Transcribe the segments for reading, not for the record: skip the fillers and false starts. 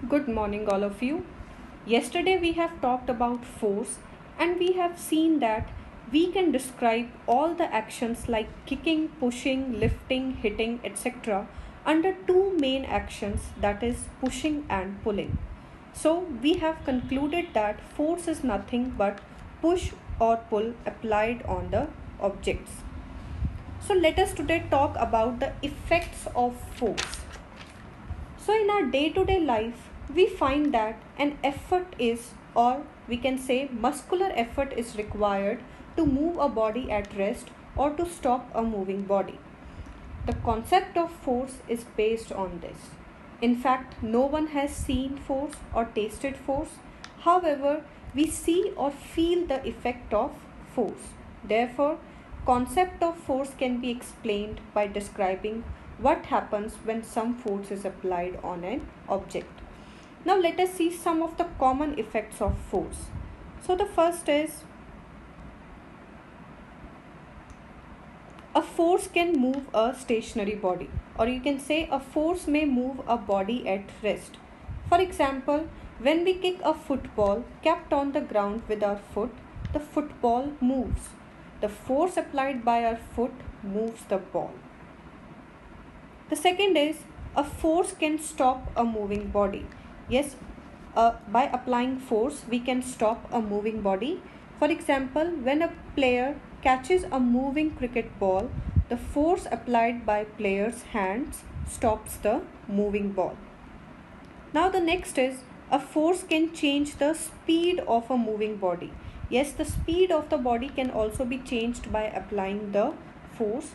Good morning, all of you. Yesterday, we have talked about force, and we have seen that we can describe all the actions like kicking, pushing, lifting, hitting, etc. under two main actions, that is, pushing and pulling. So, we have concluded that force is nothing but push or pull applied on the objects. So, let us today talk about the effects of force. So, in our day to day life, we find that an effort is, or we can say, muscular effort is required to move a body at rest or to stop a moving body. The concept of force is based on this. In fact, no one has seen force or tasted force. However, we see or feel the effect of force. Therefore, concept of force can be explained by describing what happens when some force is applied on an object. Now let us see some of the common effects of force. So the first is, a force can move a stationary body, or you can say a force may move a body at rest. For example, when we kick a football kept on the ground with our foot, the football moves. The force applied by our foot moves the ball. The second is, a force can stop a moving body. Yes, by applying force, we can stop a moving body. For example, when a player catches a moving cricket ball, the force applied by player's hands stops the moving ball. Now the next is, a force can change the speed of a moving body. Yes, the speed of the body can also be changed by applying the force.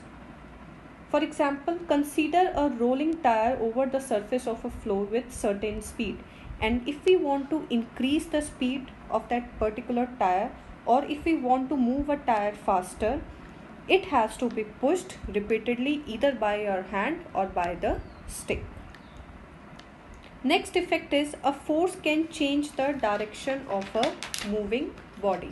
For example, consider a rolling tire over the surface of a floor with certain speed, and if we want to increase the speed of that particular tire, or if we want to move a tire faster, it has to be pushed repeatedly either by our hand or by the stick. Next effect is, a force can change the direction of a moving body.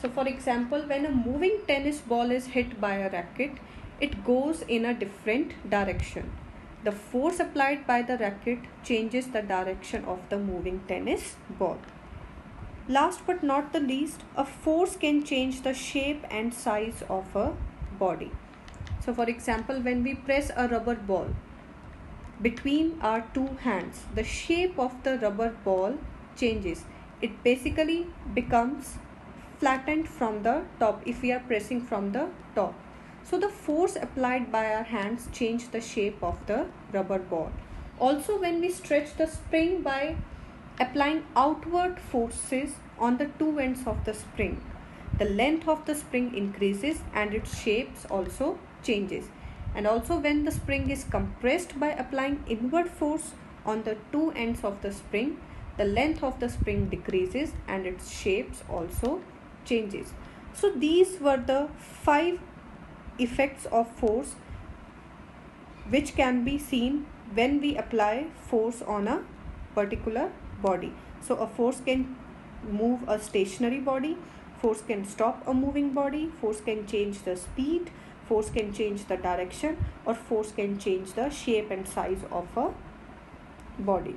So for example, when a moving tennis ball is hit by a racket, it goes in a different direction. The force applied by the racket changes the direction of the moving tennis ball. Last but not the least, a force can change the shape and size of a body. So for example, when we press a rubber ball between our two hands, the shape of the rubber ball changes. It basically becomes flattened from the top if we are pressing from the top. So the force applied by our hands change the shape of the rubber ball. Also, when we stretch the spring by applying outward forces on the two ends of the spring, the length of the spring increases and its shapes also changes. And also, when the spring is compressed by applying inward force on the two ends of the spring, the length of the spring decreases and its shapes also changes. So these were the 5 effects of force which can be seen when we apply force on a particular body. So a force can move a stationary body, force can stop a moving body, force can change the speed, force can change the direction, or force can change the shape and size of a body.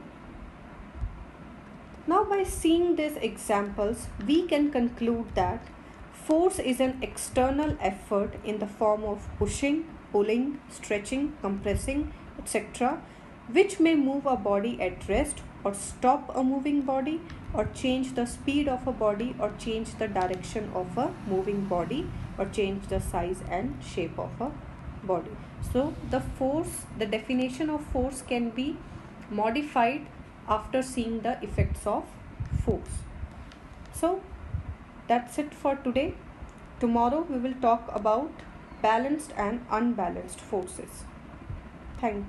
Now by seeing these examples, we can conclude that force is an external effort in the form of pushing, pulling, stretching, compressing, etc., which may move a body at rest or stop a moving body or change the speed of a body or change the direction of a moving body or change the size and shape of a body. So the definition of force can be modified after seeing the effects of force. So that's it for today. Tomorrow we will talk about balanced and unbalanced forces. Thank you.